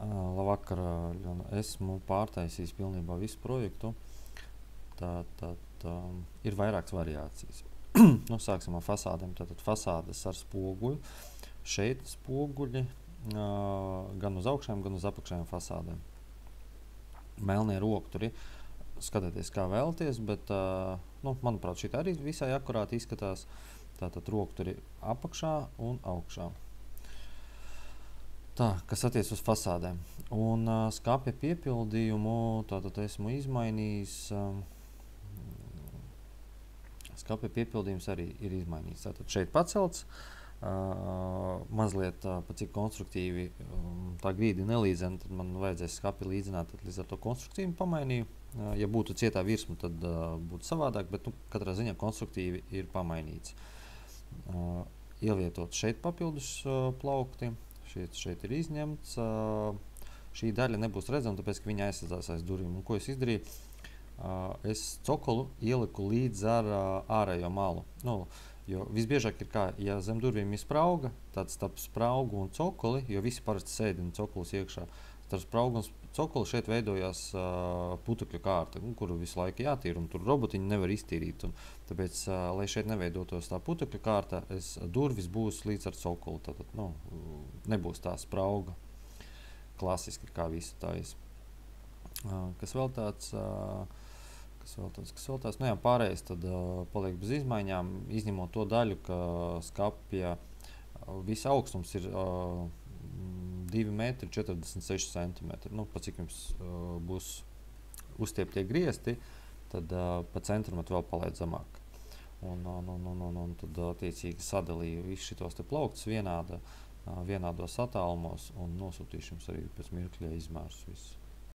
Labvakar, esmu pārtaisījis pilnībā visu projektu. Tad ir vairākas variācijas. Nu, sāksim ar fasādēm. Tātad fasādes ar spoguļu. Šeit spoguļi gan uz augšējām, gan uz apakšējām fasādēm. Melnie rokturi. Skatieties, kā vēlaties, bet, manuprāt, šī arī visai akurāti izskatās. Tātad rokturi apakšā un augšā. Tā, kas attiec uz fasādēm. Un skapja piepildījumu, tātad esmu izmainījis. Skapja piepildījums arī ir izmainīts. Tātad šeit pacelts, mazliet pa cik konstruktīvi tā grīdi nelīdzena, tad man vajadzēs skapja līdzināt, tad līdz ar to konstruktīvi pamainīju. Ja būtu cietā virsma, tad būtu savādāk, bet katrā ziņā konstruktīvi ir pamainīts. Ievietot šeit papildus plaukti. Šeit ir izņemts. Šī daļa nebūs redzama, tāpēc, ka viņa aizsadzās aiz durvīm. Un ko es izdarīju? Es cokolu ieliku līdz ar ārējo malu. Jo visbiežāk ir kā, ja zem durvīm ir sprauga, tad starp spraugu un cokoli, jo visi parasti sēdina cokolis iekšā, starp spraugu un cokoli šeit veidojās putekļu kārta, kuru visu laiku jātīra, un tur robotiņi nevar iztīrīt. Un tāpēc, lai šeit neveidotos tā putekļu kārta, durvis būs līdz ar cokolu. Tātad, nebūs tā sprauga klasiski, kā visi tais. Kas vēl tāds? Pārējais tad paliek bez izmaiņām, izņemot to daļu, ka skapja visa augstums ir 2,46 centimetri. Pa cik jums būs uzstieptie griesti, tad pa centimetru vēl palaid zemāk. Un tad attiecīgi sadalīju visus šitos te plauktus vienādos attālumos un nosūtīšu jums arī pēc mirkļa izmērus visu.